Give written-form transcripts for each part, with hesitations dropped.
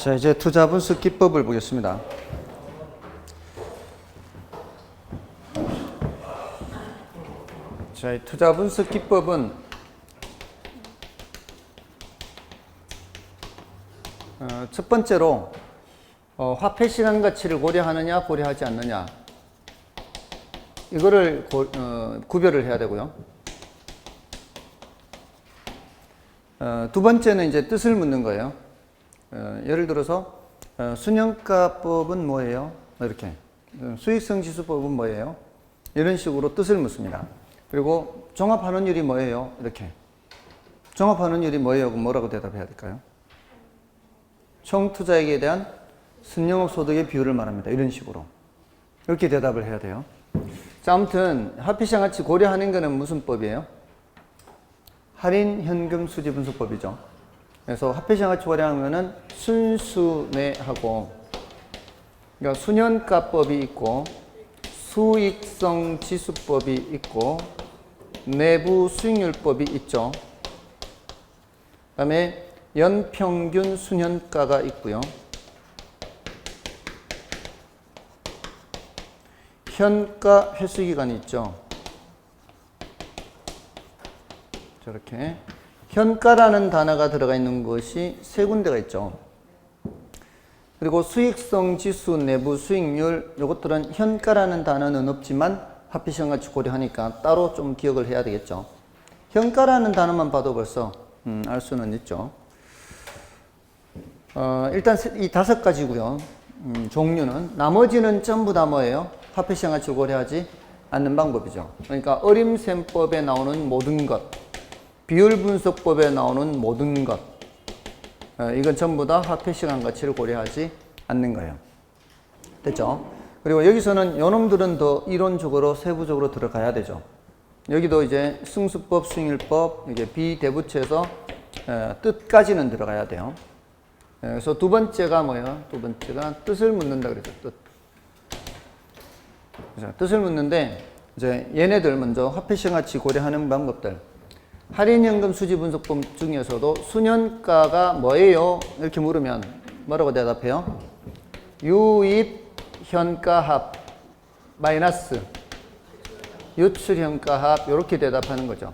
자, 이제 투자 분석 기법을 보겠습니다. 자, 이 투자 분석 기법은 첫 번째로 화폐 시간 가치를 고려하느냐 고려하지 않느냐 이거를 구별을 해야 되고요. 두 번째는 이제 뜻을 묻는 거예요. 예를 들어서 순현가법은 뭐예요? 이렇게 수익성 지수법은 뭐예요? 이런 식으로 뜻을 묻습니다. 그리고 종합환원율이 뭐예요? 이렇게 종합환원율이 뭐예요? 그럼 뭐라고 대답해야 될까요? 총투자액에 대한 순영업소득의 비율을 말합니다. 이런 식으로 이렇게 대답을 해야 돼요. 자, 아무튼 화폐시장 가치 고려하는 거는 무슨 법이에요? 할인 현금 수지 분석법이죠. 그래서 화폐시장 가치 고려하면은 순수매하고, 그러니까 순현가법이 있고, 수익성 지수법이 있고, 내부 수익률법이 있죠. 그 다음에 연평균 순현가가 있고요. 현가 회수기간이 있죠. 저렇게 현가라는 단어가 들어가 있는 것이 세 군데가 있죠. 그리고 수익성 지수, 내부 수익률, 이것들은 현가라는 단어는 없지만 화폐시장 가치 고려하니까 따로 좀 기억을 해야 되겠죠. 현가라는 단어만 봐도 벌써 알 수는 있죠. 일단 이 5가지고요. 종류는 나머지는 전부 다 뭐예요? 화폐시장 가치 고려하지 않는 방법이죠. 그러니까 어림셈법에 나오는 모든 것, 비율분석법에 나오는 모든 것, 이건 전부 다 화폐시장 가치를 고려하지 않는 거예요. 됐죠? 그리고 여기서는 요놈들은 더 이론적으로 세부적으로 들어가야 되죠. 여기도 이제 승수법, 수익률법, 이게 비대부채에서 뜻까지는 들어가야 돼요. 그래서 두 번째가 뭐예요? 두 번째가 뜻을 묻는다 그랬죠. 뜻. 그래서 뜻을 묻는데 이제 얘네들 먼저 화폐시장 가치 고려하는 방법들. 할인연금 수지 분석법 중에서도 순현가가 뭐예요? 이렇게 물으면 뭐라고 대답해요? 유입 현가합 마이너스 유출 현가합 이렇게 대답하는 거죠.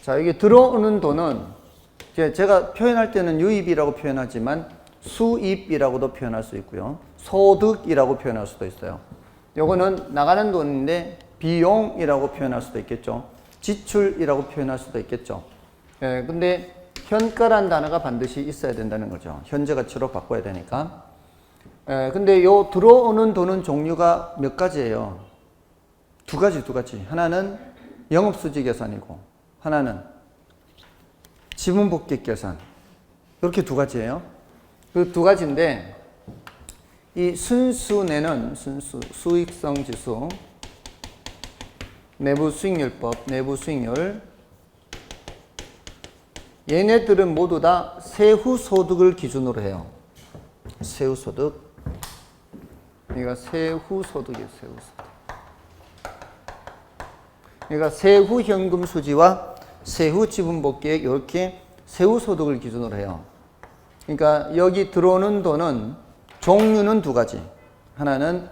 자, 이게 들어오는 돈은 제가 표현할 때는 유입이라고 표현하지만 수입이라고도 표현할 수 있고요. 소득이라고 표현할 수도 있어요. 요거는 나가는 돈인데 비용이라고 표현할 수도 있겠죠. 지출이라고 표현할 수도 있겠죠. 근데 현가란 단어가 반드시 있어야 된다는 거죠. 현재 가치로 바꿔야 되니까. 근데 요 들어오는 돈은 종류가 몇 가지예요? 두 가지. 하나는 영업수지 계산이고 하나는 지분복귀 계산. 이렇게 두 가지예요. 그 두 가지인데 이 순수내는 수익성 지수, 내부 수익률법, 내부 수익률, 얘네들은 모두 다 세후소득을 기준으로 해요. 세후소득. 그러니까 세후소득이에요. 세후소득. 그러니까 세후현금 수지와 세후지분복귀액 이렇게 세후소득을 기준으로 해요. 그러니까 여기 들어오는 돈은 종류는 두 가지. 하나는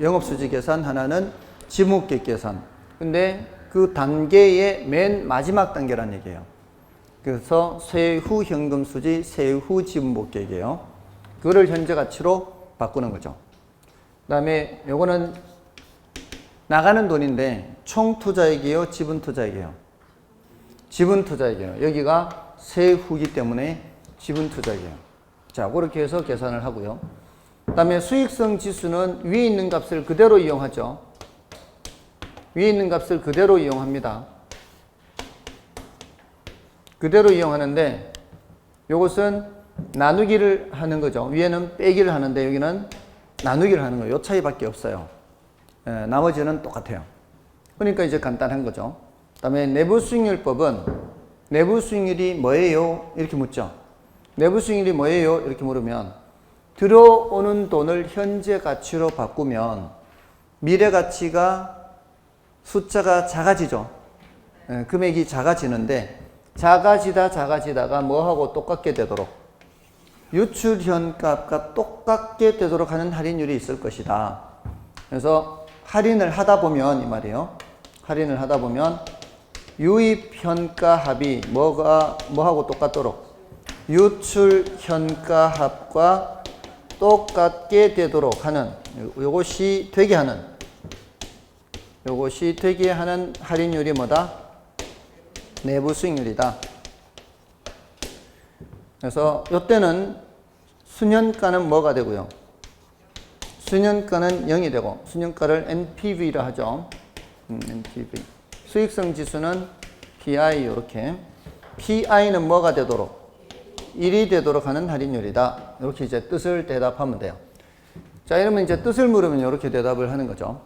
영업수지 계산, 하나는 지분복귀 계산. 근데 그 단계의 맨 마지막 단계란 얘기예요. 그래서 세후 현금 수지, 세후 지분복귀액이에요. 그거를 현재 가치로 바꾸는 거죠. 그다음에 요거는 나가는 돈인데 총 투자액이에요, 지분 투자액이에요. 지분 투자액이에요. 여기가 세후기 때문에 지분 투자액이에요. 자, 그렇게 해서 계산을 하고요. 그다음에 수익성 지수는 위에 있는 값을 그대로 이용하죠. 위에 있는 값을 그대로 이용합니다. 그대로 이용하는데 이것은 나누기를 하는 거죠. 위에는 빼기를 하는데 여기는 나누기를 하는 거예요. 이 차이밖에 없어요. 나머지는 똑같아요. 그러니까 이제 간단한 거죠. 그 다음에 내부 수익률법은 내부 수익률이 뭐예요? 이렇게 묻죠. 내부 수익률이 뭐예요? 이렇게 물으면 들어오는 돈을 현재 가치로 바꾸면 미래 가치가 숫자가 작아지죠. 금액이 작아지는데 작아지다가 뭐하고 똑같게 되도록 유출 현값과 똑같게 되도록 하는 할인율이 있을 것이다. 그래서 할인을 하다 보면 이 말이에요. 할인을 하다 보면 유입 현가 합이 뭐하고 똑같도록 유출 현가 합과 똑같게 되도록 하는 요것이 되게 하는 할인율이 뭐다? 내부 수익률이다. 그래서 이때는 순현가는 뭐가 되고요? 순현가는 0이 되고 순현가를 NPV라 하죠. NPV. 수익성 지수는 PI 이렇게. PI는 뭐가 되도록? 1이 되도록 하는 할인율이다. 이렇게 이제 뜻을 대답하면 돼요. 자, 이러면 이제 뜻을 물으면 이렇게 대답을 하는 거죠.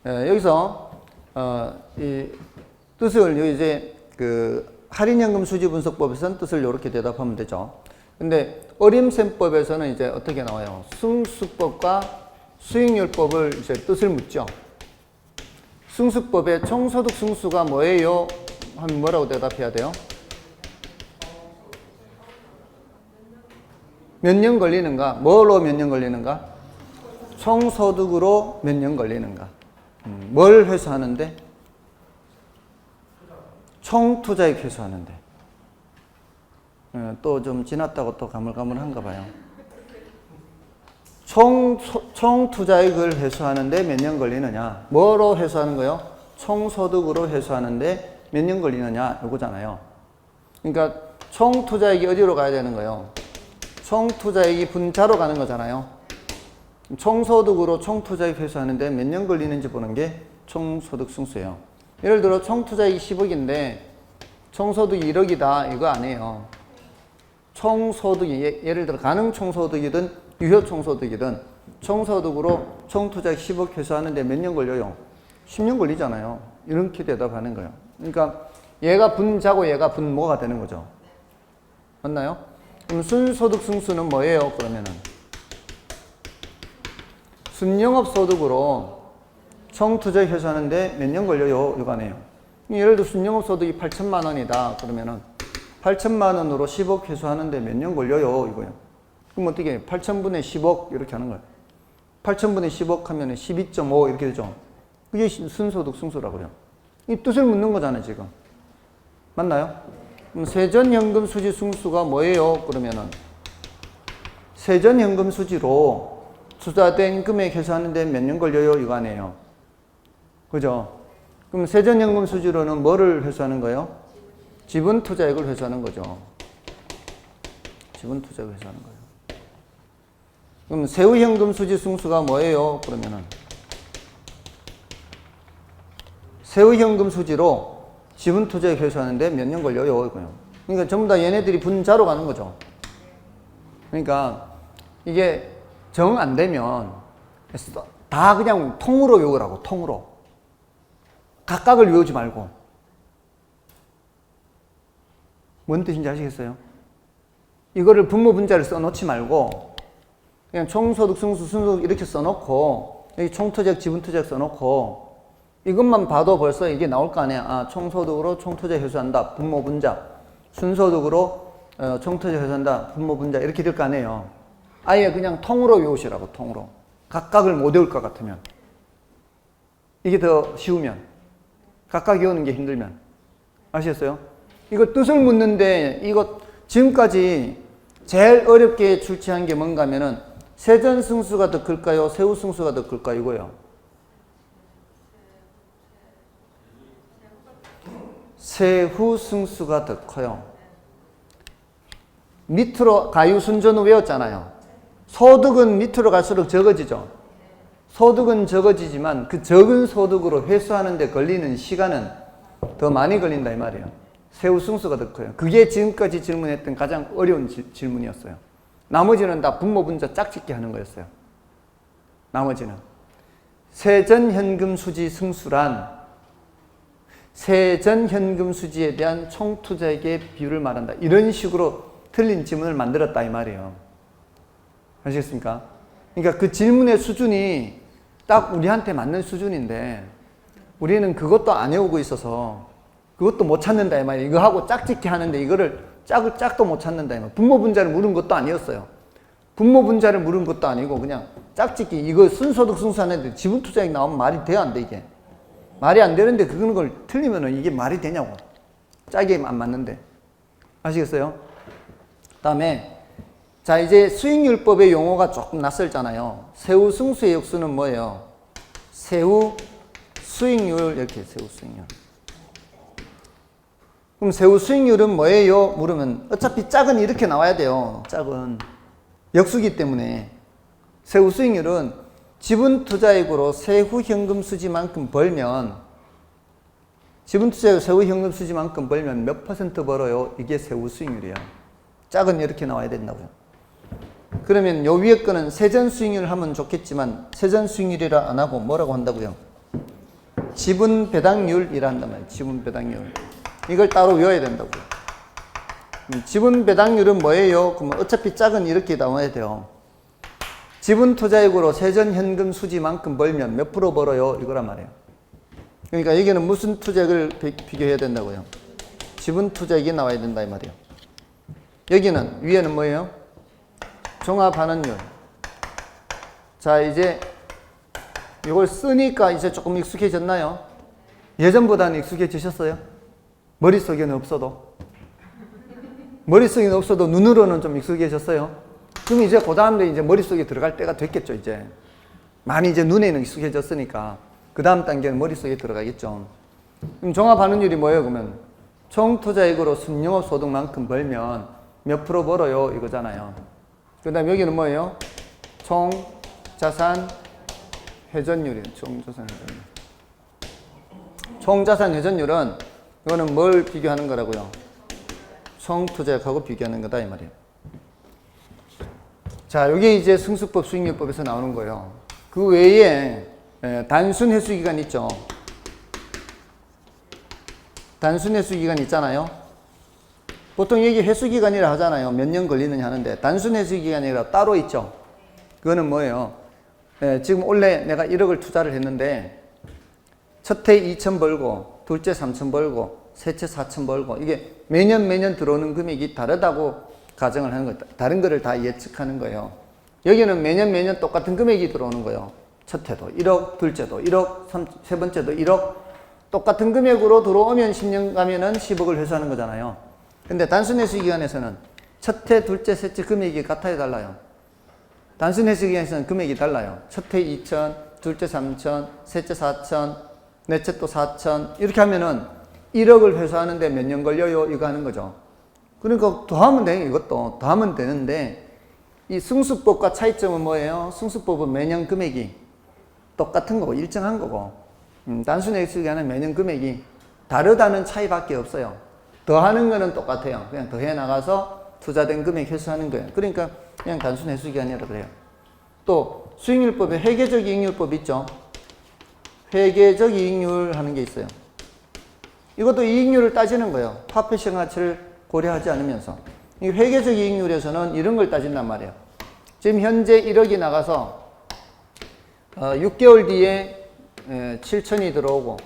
여기서 이 뜻을 이제 그 할인연금 수지 분석법에서는 뜻을 이렇게 대답하면 되죠. 근데 어림셈법에서는 이제 어떻게 나와요? 승수법과 수익률법을 이제 뜻을 묻죠. 승수법의 총소득 승수가 뭐예요? 하면 뭐라고 대답해야 돼요? 몇 년 걸리는가? 뭐로 몇 년 걸리는가? 총소득으로 몇 년 걸리는가? 뭘 회수하는데? 총투자액 회수하는데. 또 좀 지났다고 또 가물가물한가 봐요. 총투자액을 회수하는데 몇 년 걸리느냐? 뭐로 회수하는 거요? 총소득으로 회수하는데 몇 년 걸리느냐? 요거잖아요. 그러니까 총투자액이 어디로 가야 되는 거요? 총투자액이 분자로 가는 거잖아요. 총소득으로 총투자액 회수하는데 몇 년 걸리는지 보는 게 총소득 승수예요. 예를 들어 총투자액이 10억인데 총소득이 1억이다 이거 아니에요. 총소득이 예를 들어 가능 총소득이든 유효 총소득이든 총소득으로 총투자액 10억 회수하는데 몇 년 걸려요? 10년 걸리잖아요. 이렇게 대답하는 거예요. 그러니까 얘가 분자고 얘가 분모가 되는 거죠. 맞나요? 그럼 순소득 승수는 뭐예요? 그러면은 순영업소득으로 총투자액 회수하는데 몇 년 걸려요? 이거 아니에요. 예를 들어 순영업소득이 8천만 원이다. 그러면은 8천만 원으로 10억 회수하는데 몇 년 걸려요? 이거예요. 그럼 어떻게 해요? 8천분의 10억 이렇게 하는 거예요. 8천분의 10억 하면 12.5 이렇게 되죠. 그게 순소득 승수라고 그래요. 이 뜻을 묻는 거잖아요, 지금. 맞나요? 그럼 세전현금 수지 승수가 뭐예요? 그러면은 세전현금 수지로 투자된 금액 회수하는데 몇 년 걸려요? 이거 아니에요. 그죠? 그럼 세전현금 수지로는 뭐를 회수하는 거예요? 지분 투자액을 회수하는 거죠. 지분 투자액을 회수하는 거예요. 그럼 세후현금 수지 승수가 뭐예요? 그러면은 세후현금 수지로 지분 투자액 회수하는데 몇 년 걸려요? 이거요. 그러니까 전부 다 얘네들이 분자로 가는 거죠. 그러니까 이게 정 안 되면 다 그냥 통으로 외우라고, 통으로. 각각을 외우지 말고. 뭔 뜻인지 아시겠어요? 이거를 분모 분자를 써놓지 말고 그냥 총소득, 승수, 순소득 이렇게 써놓고 여기 총투자액, 지분투자액 써놓고 이것만 봐도 벌써 이게 나올 거 아니야. 아, 총소득으로 총투자액 회수한다. 분모 분자. 순소득으로 총투자액 회수한다. 분모 분자. 이렇게 될 거 아니에요. 아예 그냥 통으로 외우시라고, 통으로. 각각을 못 외울 것 같으면. 이게 더 쉬우면. 각각 외우는 게 힘들면. 아시겠어요? 이거 뜻을 묻는데 이거 지금까지 제일 어렵게 출제한 게 뭔가 하면은 세전승수가 더 클까요? 세후승수가 더 클까요? 이거요. 세후승수가 더 커요. 밑으로 가유순전후 외웠잖아요. 소득은 밑으로 갈수록 적어지죠. 소득은 적어지지만 그 적은 소득으로 회수하는 데 걸리는 시간은 더 많이 걸린다 이 말이에요. 세후승수가 더 커요. 그게 지금까지 질문했던 가장 어려운 질문이었어요. 나머지는 다 분모 분자 짝짓기 하는 거였어요. 나머지는. 세전현금 수지 승수란 세전현금 수지에 대한 총투자액의 비율을 말한다. 이런 식으로 틀린 질문을 만들었다 이 말이에요. 아시겠습니까? 그러니까 그 질문의 수준이 딱 우리한테 맞는 수준인데 우리는 그것도 안 외우고 있어서 그것도 못 찾는다 이 말이에요. 이거 하고 짝짓기 하는데 이거를 짝도 못 찾는다 이 말이에요. 분모 분자를 물은 것도 아니었어요. 분모 분자를 물은 것도 아니고 그냥 짝짓기, 이거 순소득 순수하는데 지분 투자액 나오면 말이 돼야 안 돼, 이게. 말이 안 되는데 그런 걸 틀리면은 이게 말이 되냐고. 짝이 안 맞는데. 아시겠어요? 다음에 자, 이제 수익률법의 용어가 조금 낯설잖아요. 세후 승수의 역수는 뭐예요? 세후 수익률, 이렇게 세후 수익률. 그럼 세후 수익률은 뭐예요? 물으면 어차피 짝은 이렇게 나와야 돼요. 짝은 역수기 때문에. 세후 수익률은 지분 투자액으로 세후 현금 수지만큼 벌면, 지분 투자액 세후 현금 수지만큼 벌면 몇 퍼센트 벌어요? 이게 세후 수익률이에요. 짝은 이렇게 나와야 된다고요. 그러면 요 위에 거는 세전 수익률 하면 좋겠지만 세전 수익률이라 안 하고 뭐라고 한다고요? 지분 배당률이라 한단 말이에요. 지분 배당률. 이걸 따로 외워야 된다고요. 지분 배당률은 뭐예요? 그러면 어차피 짝은 이렇게 나와야 돼요. 지분 투자액으로 세전 현금 수지만큼 벌면 몇 프로 벌어요? 이거란 말이에요. 그러니까 여기는 무슨 투자액을 비교해야 된다고요? 지분 투자액이 나와야 된다 이 말이에요. 여기는 위에는 뭐예요? 종합반환율. 자, 이제 이걸 쓰니까 이제 조금 익숙해졌나요? 예전보다는 익숙해지셨어요? 머릿속에는 없어도. 머릿속에는 없어도 눈으로는 좀 익숙해졌어요? 그럼 이제 그 다음에 이제 머릿속에 들어갈 때가 됐겠죠, 이제. 많이 이제 눈에는 익숙해졌으니까. 그 다음 단계는 머릿속에 들어가겠죠. 그럼 종합반환율이 뭐예요, 그러면? 총 투자액으로 순영업 소득만큼 벌면 몇 프로 벌어요? 이거잖아요. 그 다음 여기는 뭐예요? 총 자산 회전율이에요. 총 자산 회전율. 총 자산 회전율은 이거는 뭘 비교하는 거라고요? 총 투자액하고 비교하는 거다 이 말이에요. 자, 이게 이제 승수법, 수익률법에서 나오는 거예요. 그 외에 단순 회수기간 있죠. 단순 회수기간 있잖아요. 보통 여기 회수기간이라 하잖아요. 몇 년 걸리느냐 하는데 단순 회수기간이라 따로 있죠. 그거는 뭐예요? 지금 원래 내가 1억을 투자를 했는데 첫해 2천 벌고 둘째 3천 벌고 셋째 4천 벌고 이게 매년 들어오는 금액이 다르다고 가정을 하는 거예요. 다른 거를 다 예측하는 거예요. 여기는 매년 똑같은 금액이 들어오는 거예요. 첫 해도 1억, 둘째도 1억, 세 번째도 1억. 똑같은 금액으로 들어오면 10년 가면은 10억을 회수하는 거잖아요. 근데 단순 회수 기간에서는 첫 해, 둘째, 셋째 금액이 같아요, 달라요? 단순 회수 기간에서는 금액이 달라요. 첫 해 2천, 둘째 3천, 셋째 4천, 넷째 또 4천. 이렇게 하면은 1억을 회수하는데 몇 년 걸려요? 이거 하는 거죠. 그러니까 더하면 돼요, 이것도. 더하면 되는데 이 승수법과 차이점은 뭐예요? 승수법은 매년 금액이 똑같은 거고 일정한 거고 단순 회수 기간은 매년 금액이 다르다는 차이밖에 없어요. 더하는 거는 똑같아요. 그냥 더해 나가서 투자된 금액 회수하는 거예요. 그러니까 그냥 단순 회수 기간이라고 그래요. 또 수익률법에 회계적 이익률법 있죠. 회계적 이익률 하는 게 있어요. 이것도 이익률을 따지는 거예요. 화폐 시장 가치를 고려하지 않으면서. 이 회계적 이익률에서는 이런 걸 따진단 말이에요. 지금 현재 1억이 나가서 6개월 뒤에 7천이 들어오고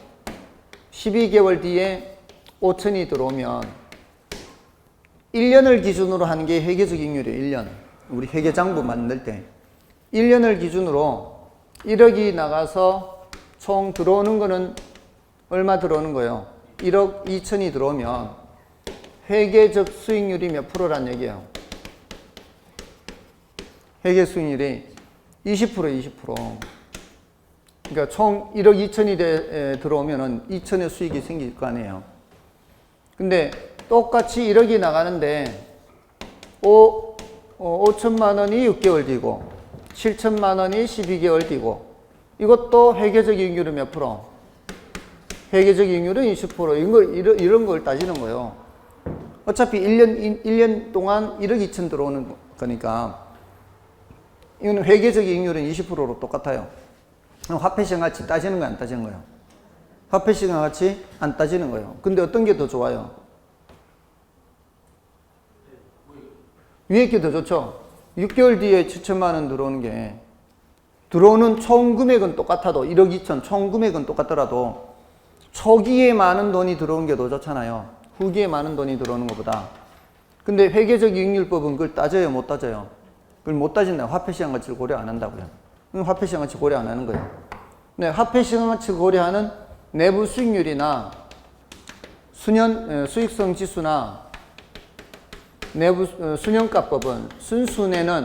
12개월 뒤에 5천이 들어오면 1년을 기준으로 하는 게 회계적 이익률이에요. 1년. 우리 회계장부 만들 때 1년을 기준으로 1억이 나가서 총 들어오는 거는 얼마 들어오는 거예요? 1억 2천이 들어오면 회계적 수익률이 몇 프로란 얘기예요? 회계 수익률이 20%, 20%. 그러니까 총 1억 2천이 들어오면은 2천의 수익이 생길 거 아니에요. 근데 똑같이 1억이 나가는데 5천만 원이 6개월 뒤고 7천만 원이 12개월 뒤고 이것도 회계적 이익률은 몇 프로? 회계적 이익률은 20%. 이런 걸 따지는 거예요. 어차피 1년 동안 1억 2천 들어오는 거니까 이거는 회계적 이익률은 20%로 똑같아요. 그럼 화폐시장 가치 따지는 거야, 안 따지는 거예요? 화폐시장 가치 안 따지는 거예요. 근데 어떤 게 더 좋아요? 위에 게 더 좋죠? 6개월 뒤에 7천만 원 들어오는 게 들어오는 총 금액은 똑같아도 1억 2천 총 금액은 똑같더라도 초기에 많은 돈이 들어온 게 더 좋잖아요. 후기에 많은 돈이 들어오는 것보다. 근데 회계적 이익률법은 그걸 따져요, 못 따져요? 그걸 못 따진다. 화폐시장 가치를 고려 안 한다고요. 화폐시장 가치 고려 안 하는 거예요. 근데 화폐시장 가치 고려하는 내부 수익률이나 수익성 지수나 내부 순현가법은 순수내는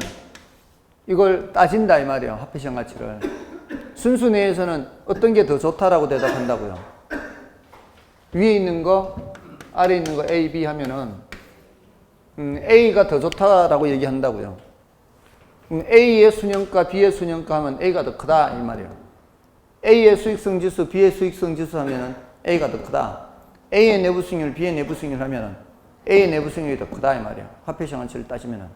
이걸 따진다 이 말이에요. 화폐시장 가치를. 순수내에서는 어떤 게 더 좋다라고 대답한다고요. 위에 있는 거, 아래 있는 거 A, B 하면은 A가 더 좋다라고 얘기한다고요. A의 순현가, B의 순현가 하면 A가 더 크다 이 말이에요. A의 수익성 지수, B의 수익성 지수 하면은 A가 더 크다. A의 내부 수익률, B의 내부 수익률 하면은 A의 내부 수익률이 더 크다 이 말이에요. 화폐시장 가치를 따지면은.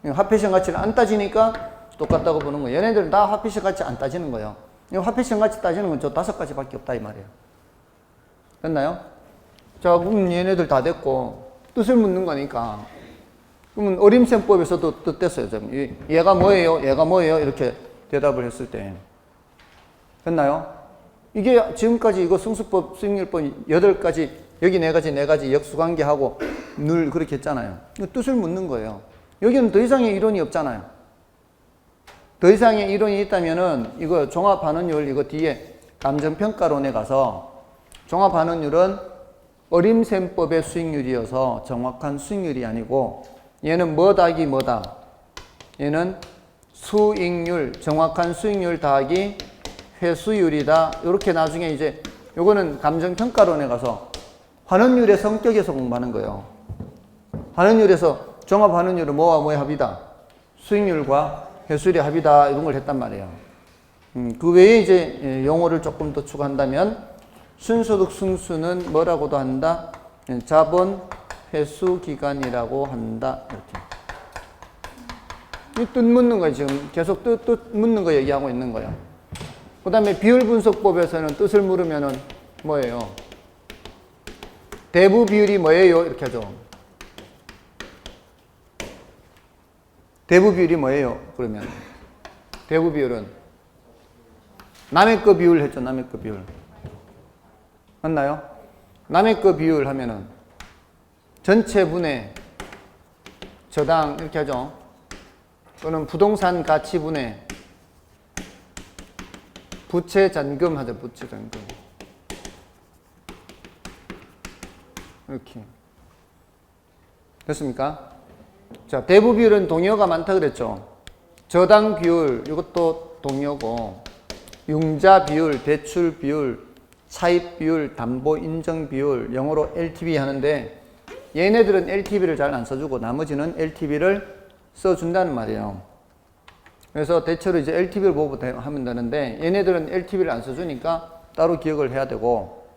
화폐시장 가치를 안 따지니까 똑같다고 보는 거예요. 얘네들은 다 화폐시장 가치 안 따지는 거예요. 화폐시장 가치 따지는 건 저 5가지밖에 없다 이 말이에요. 됐나요? 자, 그럼 얘네들 다 됐고 뜻을 묻는 거니까 그러면 어림셈법에서도 뜻됐어요. 얘가 뭐예요? 얘가 뭐예요? 이렇게 대답을 했을 때 됐나요? 이게 지금까지 이거 승수법, 수익률법 8가지 여기 4가지 역수관계하고 늘 그렇게 했잖아요. 뜻을 묻는 거예요. 여기는 더 이상의 이론이 없잖아요. 더 이상의 이론이 있다면은 이거 종합반원율 이거 뒤에 감정평가론에 가서 종합반원율은 어림셈법의 수익률이어서 정확한 수익률이 아니고 얘는 뭐 더하기 뭐다. 얘는 수익률, 정확한 수익률 더하기 회수율이다. 이렇게 나중에 이제 요거는 감정평가론에 가서 환원율의 성격에서 공부하는 거예요. 환원율에서 종합환원율은 뭐와 뭐의 합이다. 수익률과 회수율의 합이다. 이런 걸 했단 말이에요. 그 외에 이제 용어를 조금 더 추가한다면 순소득 승수는 뭐라고도 한다. 자본 회수 기간이라고 한다. 이렇게. 이 뜻 묻는 거예요. 지금 계속 뜻 묻는 거 얘기하고 있는 거예요. 그 다음에 비율 분석법에서는 뜻을 물으면은 뭐예요? 대부 비율이 뭐예요? 이렇게 하죠. 대부 비율이 뭐예요? 그러면 대부 비율은 남의 거 비율 했죠. 남의 거 비율. 맞나요? 남의 거 비율 하면은 전체 분의 저당 이렇게 하죠. 또는 부동산 가치 분의 부채 잔금 하죠. 부채 잔금. 이렇게. 됐습니까? 자, 대부 비율은 동의어가 많다 그랬죠. 저당 비율, 이것도 동의어고, 융자 비율, 대출 비율, 차입 비율, 담보 인정 비율, 영어로 LTV 하는데 얘네들은 LTV를 잘 안 써주고 나머지는 LTV를 써준다는 말이에요. 그래서 대체로 이제 LTV를 보고 하면 되는데 얘네들은 LTV를 안 써주니까 따로 기억을 해야 되고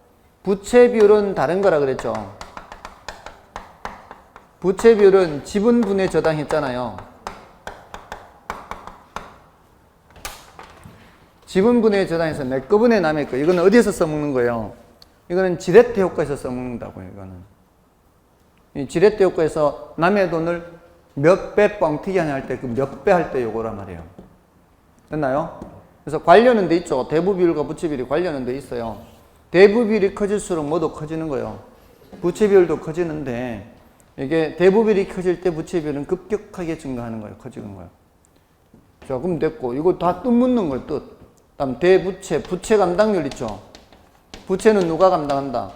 부채 비율은 다른 거라 그랬죠. 부채 비율은 지분분의 저당 했잖아요. 지분분의 저당에서 내 거분의 남의 거. 이거는 어디에서 써먹는 거예요? 이거는 지렛대 효과에서 써먹는다고요. 이거는. 이 지렛대 효과에서 남의 돈을 몇 배 뻥튀기 하냐 할 때 그 몇 배 할 때 요거란 말이에요. 됐나요? 그래서 관련은 돼 있죠. 대부 비율과 부채 비율이 관련은 돼 있어요. 대부 비율이 커질수록 뭐도 커지는 거예요. 부채 비율도 커지는데 이게 대부 비율이 커질 때 부채 비율은 급격하게 증가하는 거예요. 커지는 거예요. 자, 그럼 됐고 이거 다 뜻 묻는 거예요. 뜻. 다음 대부채, 부채 감당률 있죠. 부채는 누가 감당한다?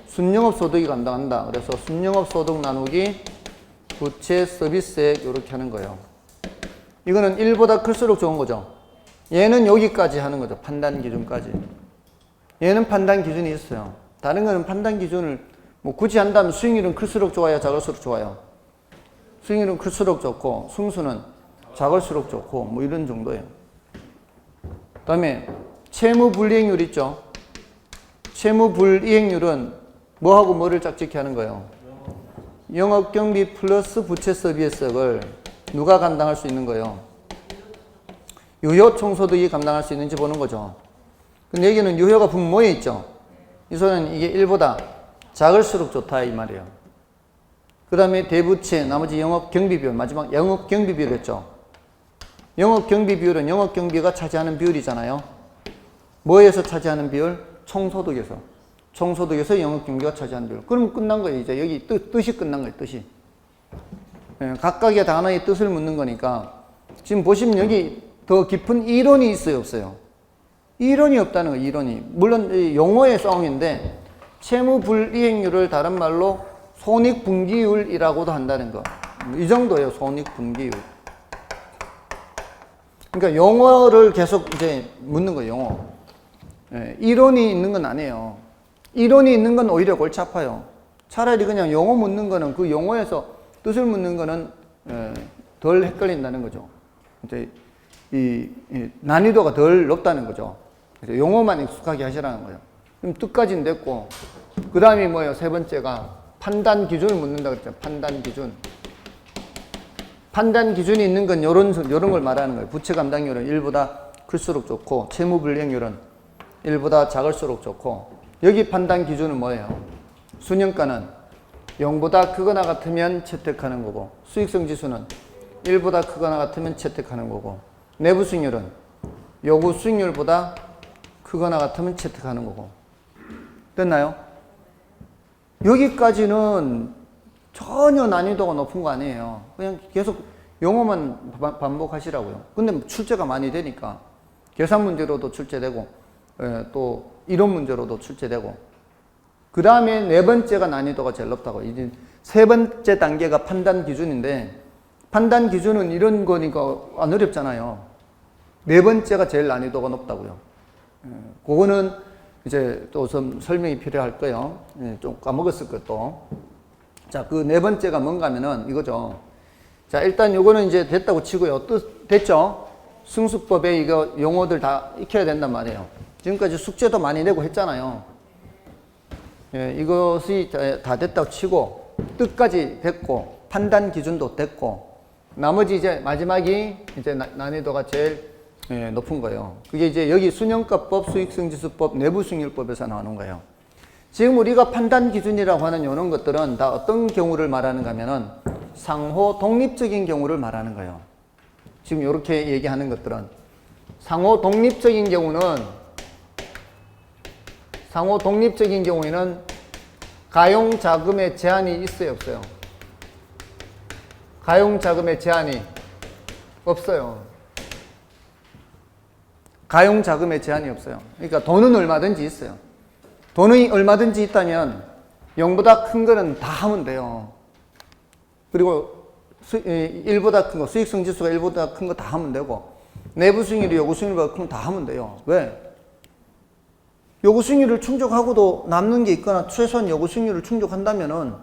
순영업소득이 감당한다. 그래서 순영업소득 나누기 부채 서비스액 이렇게 하는 거예요. 이거는 1보다 클수록 좋은 거죠. 얘는 여기까지 하는 거죠. 판단 기준까지. 얘는 판단 기준이 있어요. 다른 거는 판단 기준을 뭐 굳이 한다면 수익률은 클수록 좋아요, 작을수록 좋아요. 수익률은 클수록 좋고 승수는 작을수록 좋고 뭐 이런 정도예요. 그 다음에 채무불이행률 있죠. 채무불이행률은 뭐하고 뭐를 짝짓기 하는 거예요? 영업경비 플러스 부채 서비스액을 누가 감당할 수 있는 거예요? 유효총소득이 감당할 수 있는지 보는 거죠. 근데 여기는 유효가 분모에 있죠. 이 소리는 이게 1보다 작을수록 좋다 이 말이에요. 그 다음에 대부채, 나머지 영업경비비율, 마지막 영업경비비율이었죠. 영업경비비율은 영업경비가 차지하는 비율이잖아요. 뭐에서 차지하는 비율? 총소득에서 영업경비가 차지한 비율. 그럼 끝난 거예요. 이제 여기 뜻이 끝난 거예요. 뜻이. 예, 각각의 단어의 뜻을 묻는 거니까 지금 보시면 여기 더 깊은 이론이 있어요, 없어요? 이론이 없다는 거예요. 이론이. 물론 용어의 싸움인데 채무불이행률을 다른 말로 손익분기율이라고도 한다는 거. 이 정도예요. 손익분기율. 그러니까 용어를 계속 이제 묻는 거예요. 용어. 예, 이론이 있는 건 아니에요. 이론이 있는 건 오히려 골치 아파요. 차라리 그냥 용어 묻는 거는 그 용어에서 뜻을 묻는 거는 덜 헷갈린다는 거죠. 이제 이 난이도가 덜 높다는 거죠. 그래서 용어만 익숙하게 하시라는 거예요. 그럼 뜻까지는 됐고, 그 다음이 뭐예요? 세 번째가 판단 기준을 묻는다 그랬죠. 판단 기준. 판단 기준이 있는 건 요런 걸 말하는 거예요. 부채 감당률은 1보다 클수록 좋고, 채무불이행률은 1보다 작을수록 좋고, 여기 판단 기준은 뭐예요? 순영가는 0보다 크거나 같으면 채택하는 거고, 수익성 지수는 1보다 크거나 같으면 채택하는 거고, 내부 수익률은 요구 수익률보다 크거나 같으면 채택하는 거고. 됐나요? 여기까지는 전혀 난이도가 높은 거 아니에요. 그냥 계속 용어만 반복하시라고요. 근데 출제가 많이 되니까 계산 문제로도 출제되고 또 이론 문제로도 출제되고, 그 다음에 네 번째가 난이도가 제일 높다고. 이제 세 번째 단계가 판단 기준인데, 판단 기준은 이런 거니까 안 어렵잖아요. 네 번째가 제일 난이도가 높다고요. 그거는 이제 또 좀 설명이 필요할 거예요. 좀 까먹었을 것도. 자, 그 네 번째가 뭔가 하면은 이거죠. 자, 일단 요거는 이제 됐다고 치고요. 됐죠? 승수법에 이거 용어들 다 익혀야 된단 말이에요. 지금까지 숙제도 많이 내고 했잖아요. 예, 이것이 다 됐다고 치고, 뜻까지 됐고, 판단 기준도 됐고, 나머지 이제 마지막이 이제 난이도가 제일 높은 거예요. 그게 이제 여기 순영가법, 수익성지수법, 내부수익률법에서 나오는 거예요. 지금 우리가 판단 기준이라고 하는 이런 것들은 다 어떤 경우를 말하는가 하면은 상호 독립적인 경우를 말하는 거예요. 지금 이렇게 얘기하는 것들은 상호 독립적인 경우에는 가용 자금의 제한이 있어요, 없어요? 가용 자금의 제한이 없어요. 가용 자금의 제한이 없어요. 그러니까 돈은 얼마든지 있어요. 돈이 얼마든지 있다면 0보다 큰 거는 다 하면 돼요. 그리고 1보다 큰 거, 수익성 지수가 1보다 큰 거 다 하면 되고, 내부 수익률이 요구 수익률보다 큰 거 다 하면 돼요. 왜? 요구 수익률을 충족하고도 남는 게 있거나 최소한 요구 수익률을 충족한다면은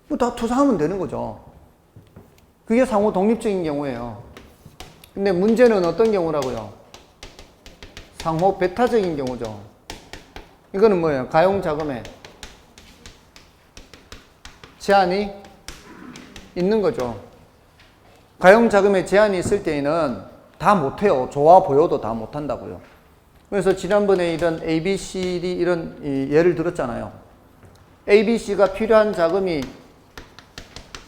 뭐 다 투자하면 되는 거죠. 그게 상호 독립적인 경우예요. 근데 문제는 어떤 경우라고요? 상호 배타적인 경우죠. 이거는 뭐예요? 가용 자금에 제한이 있는 거죠. 가용 자금에 제한이 있을 때에는 다 못해요. 좋아 보여도 다 못한다고요. 그래서 지난번에 이런 A, B, C, D 이런 예를 들었잖아요. A, B, C가 필요한 자금이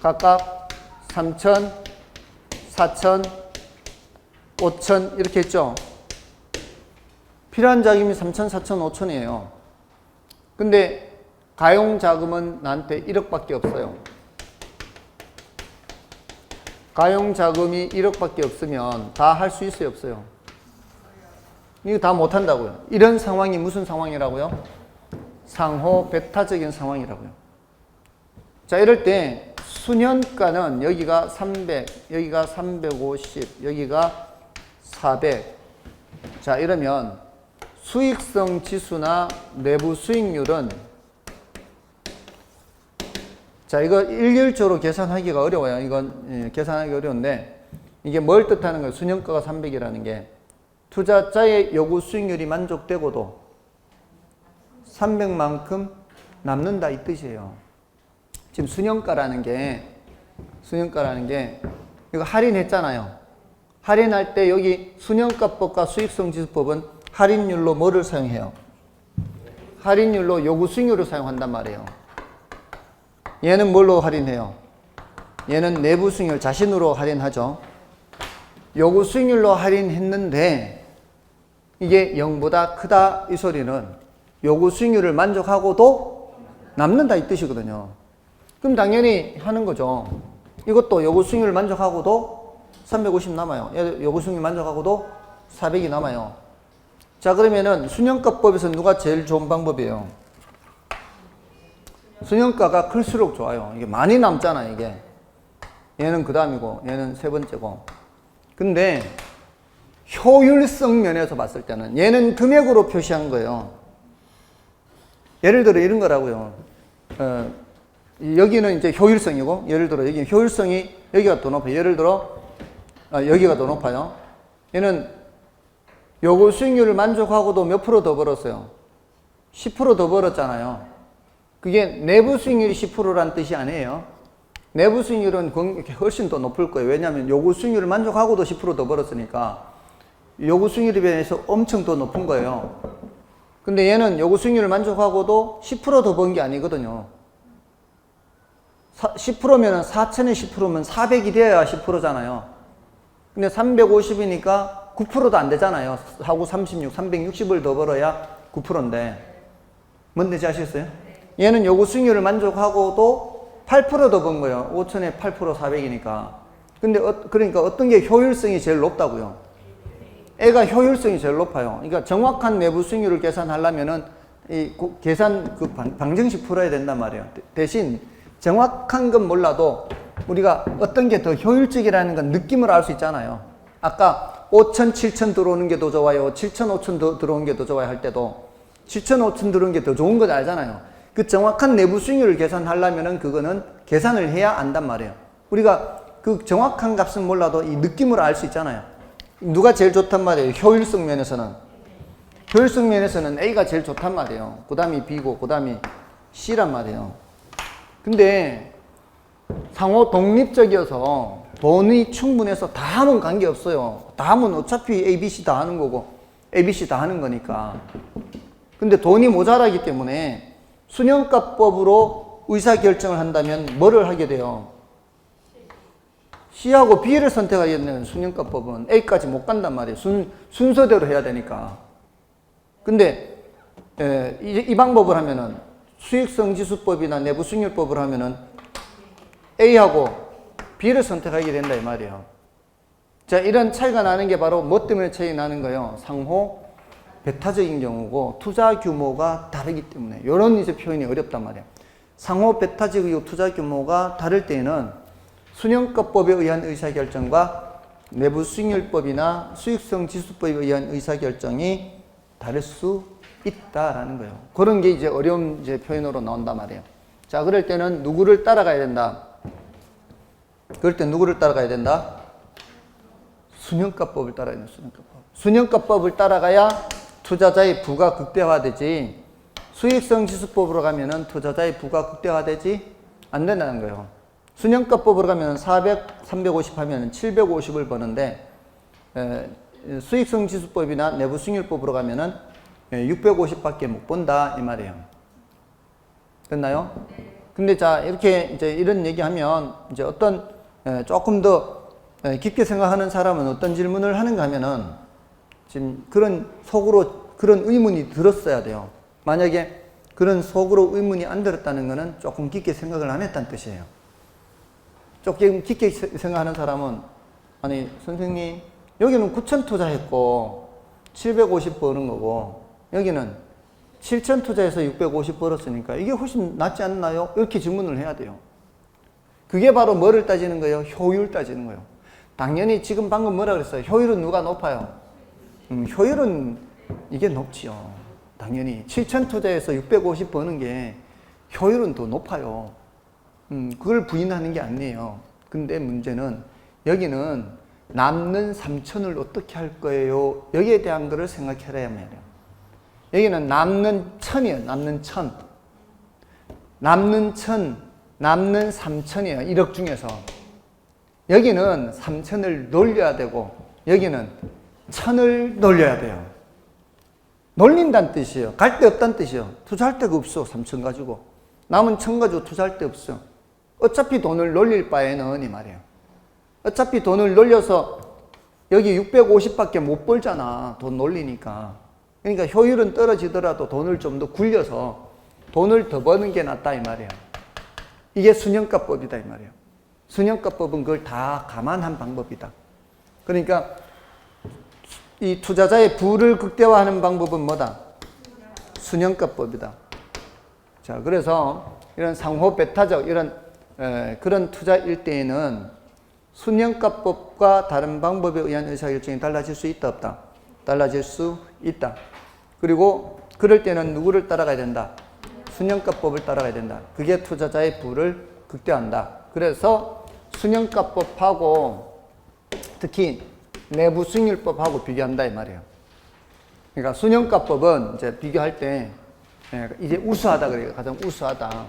각각 3천, 4천, 5천 이렇게 했죠. 필요한 자금이 3천, 4천, 5천이에요. 근데 가용 자금은 나한테 1억밖에 없어요. 가용 자금이 1억밖에 없으면 다 할 수 있어요, 없어요? 이거 다 못한다고요. 이런 상황이 무슨 상황이라고요? 상호 배타적인 상황이라고요. 자, 이럴 때 수년가는 여기가 300, 여기가 350, 여기가 400. 자, 이러면 수익성 지수나 내부 수익률은, 자, 이거 일률적으로 계산하기가 어려워요. 이건 계산하기 어려운데, 이게 뭘 뜻하는 거예요? 수년가가 300이라는 게 투자자의 요구 수익률이 만족되고도 300만큼 남는다 이 뜻이에요. 지금 수년가라는 게 이거 할인했잖아요. 할인할 때 여기 수년가법과 수익성지수법은 할인율로 뭐를 사용해요? 할인율로 요구 수익률을 사용한단 말이에요. 얘는 뭘로 할인해요? 얘는 내부 수익률 자신으로 할인하죠. 요구 수익률로 할인했는데 이게 0보다 크다 이 소리는 요구 수익률을 만족하고도 남는다 이 뜻이거든요. 그럼 당연히 하는 거죠. 이것도 요구 수익률을 만족하고도 350 남아요. 요구 수익률 만족하고도 400이 남아요. 자, 그러면은 순영가법에서 누가 제일 좋은 방법이에요? 순영가가 클수록 좋아요. 이게 많이 남잖아, 이게. 얘는 그 다음이고, 얘는 세 번째고. 근데 효율성 면에서 봤을 때는 얘는 금액으로 표시한 거예요. 예를 들어 이런 거라고요. 여기는 이제 효율성이고, 예를 들어 여기 효율성이 여기가 더 높아요. 예를 들어 여기가 더 높아요. 얘는 요구 수익률을 만족하고도 몇 프로 더 벌었어요? 10% 더 벌었잖아요. 그게 내부 수익률이 10%란 뜻이 아니에요. 내부 수익률은 훨씬 더 높을 거예요. 왜냐하면 요구 수익률을 만족하고도 10% 더 벌었으니까 요구 수익률에 비해서 엄청 더 높은 거예요. 근데 얘는 요구 수익률을 만족하고도 10% 더 번 게 아니거든요. 10%면은 4천에 10%면 400이 돼야 10%잖아요. 근데 350이니까 9%도 안 되잖아요. 하고 36, 360을 더 벌어야 9%인데. 뭔지 아시겠어요? 얘는 요구 수익률을 만족하고도 8% 더 번 거예요. 5천에 8% 400이니까. 근데 그러니까 어떤 게 효율성이 제일 높다고요? 애가 효율성이 제일 높아요. 그러니까 정확한 내부 수익률을 계산하려면은 이 계산 그 방정식 풀어야 된단 말이에요. 대신 정확한 건 몰라도 우리가 어떤 게 더 효율적이라는 건 느낌을 알 수 있잖아요. 아까 5천, 7천 들어오는 게 더 좋아요. 7천, 5천 더 들어오는 게 더 좋아요 할 때도 7천, 5천 들어오는 게 더 좋은 거 알잖아요. 그 정확한 내부 수익률을 계산하려면은 그거는 계산을 해야 안단 말이에요. 우리가 그 정확한 값은 몰라도 이 느낌으로 알 수 있잖아요. 누가 제일 좋단 말이에요? 효율성 면에서는. 효율성 면에서는 A가 제일 좋단 말이에요. 그 다음이 B고 그 다음이 C란 말이에요. 근데 상호 독립적이어서 돈이 충분해서 다 하면 관계없어요. 다 하면 어차피 A, B, C 다 하는 거고 A, B, C 다 하는 거니까. 근데 돈이 모자라기 때문에 순영가법으로 의사결정을 한다면 뭐를 하게 돼요? C하고 B를 선택하게 되는 순영가법은 A까지 못 간단 말이에요. 순서대로 해야 되니까. 근데 이 방법을 하면은 수익성지수법이나 내부 수익률법을 하면은 A하고 B를 선택하게 된다 이 말이에요. 자, 이런 차이가 나는 게 바로 뭐 때문에 차이 나는 거예요? 상호 배타적인 경우고 투자 규모가 다르기 때문에. 이런 이제 표현이 어렵단 말이에요. 상호 배타적이고 투자 규모가 다를 때에는 순영가법에 의한 의사결정과 내부 수익률법이나 수익성지수법에 의한 의사결정이 다를 수 있다라는 거예요. 그런 게 이제 어려운 이제 표현으로 나온단 말이에요. 자, 그럴 때는 누구를 따라가야 된다? 그럴 때 누구를 따라가야 된다? 순영가법을 따라야 된다. 순영가법을 따라가야 투자자의 부가 극대화되지, 수익성지수법으로 가면은 투자자의 부가 극대화되지 안 된다는 거예요. 순영가법으로 가면 400, 350 하면 750을 버는데 수익성지수법이나 내부 수익률법으로 가면은 650밖에 못 본다 이 말이에요. 됐나요? 근데 자, 이렇게 이제 이런 얘기하면 이제 어떤 조금 더 깊게 생각하는 사람은 어떤 질문을 하는가 하면은 지금 그런 속으로 그런 의문이 들었어야 돼요. 만약에 그런 속으로 의문이 안 들었다는 거는 조금 깊게 생각을 안 했다는 뜻이에요. 조금 깊게 생각하는 사람은 아니 선생님 여기는 9천 투자했고 750 버는 거고 여기는 7천 투자해서 650 벌었으니까 이게 훨씬 낫지 않나요? 이렇게 질문을 해야 돼요. 그게 바로 뭐를 따지는 거예요? 효율 따지는 거예요. 당연히 지금 방금 뭐라 그랬어요? 효율은 누가 높아요? 효율은 이게 높지요. 당연히 7천 투자해서 650 버는 게 효율은 더 높아요. 그걸 부인하는 게 아니에요. 근데 문제는 여기는 남는 3천을 어떻게 할 거예요? 여기에 대한 거를 생각해야 해요. 여기는 남는 1,000이에요. 남는 1,000. 남는 1,000, 남는 3천이에요. 1억 중에서. 여기는 3천을 놀려야 되고 여기는 1,000을 놀려야 돼요. 놀린다는 뜻이에요. 갈 데 없다는 뜻이에요. 투자할 데가 없어. 3천 가지고. 남은 1,000 가지고 투자할 데 없어. 어차피 돈을 놀릴 바에는 이 말이에요. 어차피 돈을 놀려서 여기 650밖에 못 벌잖아. 돈 놀리니까. 그러니까 효율은 떨어지더라도 돈을 좀 더 굴려서 돈을 더 버는 게 낫다 이 말이에요. 이게 순형가법이다 이 말이에요. 순형가법은 그걸 다 감안한 방법이다. 그러니까 이 투자자의 부를 극대화하는 방법은 뭐다? 순형가법이다. 자, 그래서 이런 상호 배타적 이런 그런 투자일 때에는 순형가법과 다른 방법에 의한 의사결정이 달라질 수 있다 없다? 달라질 수 있다. 그리고 그럴 때는 누구를 따라가야 된다? 순형가법을 따라가야 된다. 그게 투자자의 부를 극대화한다. 그래서 순형가법하고 특히 내부 수익률법하고 비교한다 이 말이에요. 그러니까 순형가법은 이제 비교할 때 이제 우수하다 그래요. 가장 우수하다.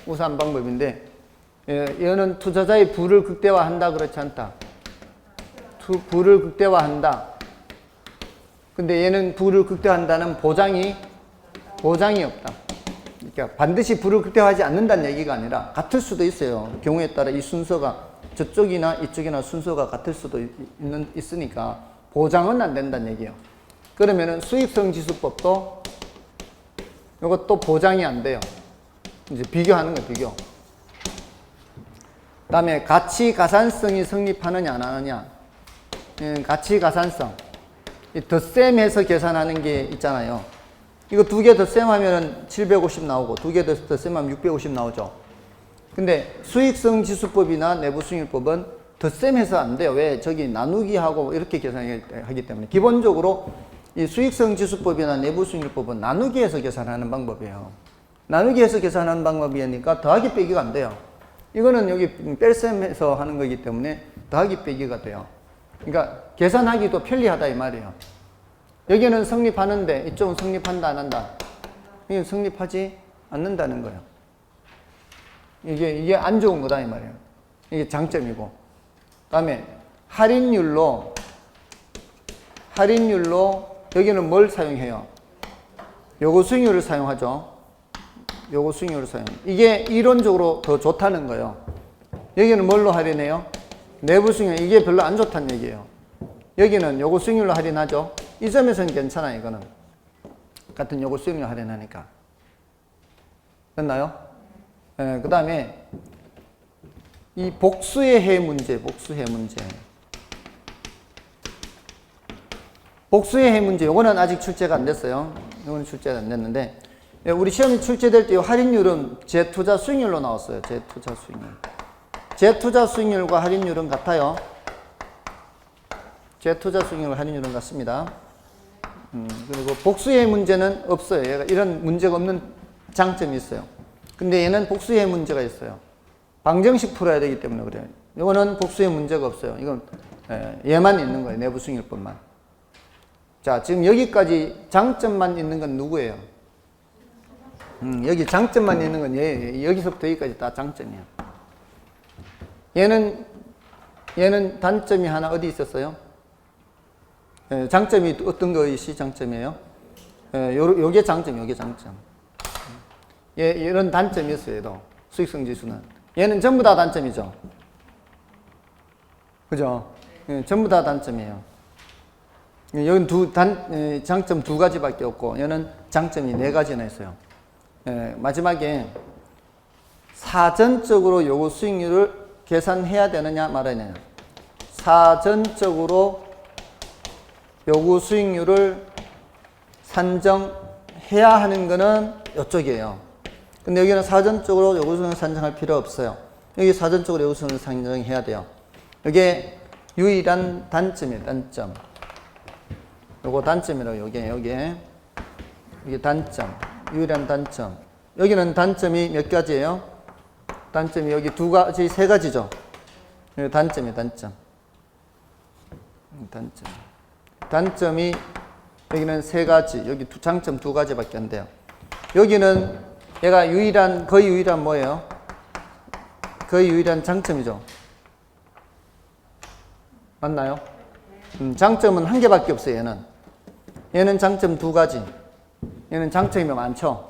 우수한 방법인데 얘는 투자자의 부를 극대화한다 그렇지 않다. 부를 극대화한다. 근데 얘는 부를 극대화한다는 보장이 없다. 그러니까 반드시 부를 극대화하지 않는다는 얘기가 아니라 같을 수도 있어요. 경우에 따라 이 순서가 저쪽이나 이쪽이나 순서가 같을 수도 있으니까 보장은 안 된다는 얘기예요. 그러면은 수익성 지수법도 이것도 보장이 안 돼요. 이제 비교하는 거예요, 비교. 그 다음에 가치 가산성이 성립하느냐, 안 하느냐. 가치 가산성. 이 덧셈해서 계산하는 게 있잖아요. 이거 두 개 덧셈하면 750 나오고, 두 개 덧셈하면 650 나오죠. 근데 수익성 지수법이나 내부 수익률법은 덧셈해서 안 돼요. 왜? 저기 나누기하고 이렇게 계산하기 때문에. 기본적으로 이 수익성 지수법이나 내부 수익률법은 나누기해서 계산하는 방법이에요. 나누기해서 계산하는 방법이니까 더하기 빼기가 안 돼요. 이거는 여기 뺄셈해서 하는 거기 때문에 더하기 빼기가 돼요. 그러니까 계산하기도 편리하다 이 말이에요. 여기는 성립하는데 이쪽은 성립한다 안 한다? 이게 성립하지 않는다는 거예요. 이게 안 좋은 거다 이 말이에요. 이게 장점이고. 그다음에 할인율로 여기는 뭘 사용해요? 요거 수익률을 사용하죠. 요거 수익률을 사용. 이게 이론적으로 더 좋다는 거예요. 여기는 뭘로 할인해요? 내부 수익률. 이게 별로 안 좋다는 얘기예요. 여기는 요거 수익률로 할인하죠. 이 점에서는 괜찮아요. 이거는 같은 요거 수익률 할인하니까. 됐나요? 그 다음에 이 복수의 해 문제. 복수의 해 문제. 요거는 아직 출제가 안 됐어요. 요거는 출제가 안 됐는데 우리 시험이 출제될 때 할인율은 재투자 수익률로 나왔어요. 재투자 수익률. 재투자 수익률과 할인율은 같아요. 재투자 수익률과 할인율은 같습니다. 그리고 복수의 문제는 없어요. 얘가 이런 문제가 없는 장점이 있어요. 근데 얘는 복수의 문제가 있어요. 방정식 풀어야 되기 때문에 그래요. 이거는 복수의 문제가 없어요. 이건 얘만 있는 거예요. 내부 수익률법만. 자, 지금 여기까지 장점만 있는 건 누구예요? 여기 장점만 있는 건 얘, 여기서부터 여기까지 다 장점이에요. 얘는 단점이 하나 어디 있었어요? 장점이 어떤 것이 장점이에요? 요게 장점, 요게 장점. 이런 단점이 있어요, 얘도. 수익성 지수는. 얘는 전부 다 단점이죠. 그죠? 전부 다 단점이에요. 여기는 장점 두 가지밖에 없고, 얘는 장점이 네 가지나 있어요. 마지막에 사전적으로 요구 수익률을 계산해야 되느냐 말아야 되느냐. 사전적으로 요구 수익률을 산정해야 하는 거는 이쪽이에요. 근데 여기는 사전적으로 요구 수익률을 산정할 필요 없어요. 여기 사전적으로 요구 수익률을 산정해야 돼요. 이게 유일한 단점이에요. 단점. 요거 단점이라고 이게 단점. 유일한 단점. 여기는 단점이 몇 가지예요? 단점이 여기 두 가지, 세 가지죠. 여기 단점이에요. 단점. 단점이 여기는 세 가지. 여기 장점 두 가지밖에 안 돼요. 여기는 얘가 거의 유일한 뭐예요? 거의 유일한 장점이죠. 맞나요? 장점은 한 개밖에 없어요. 얘는 장점 두 가지. 얘는 장점이 많죠.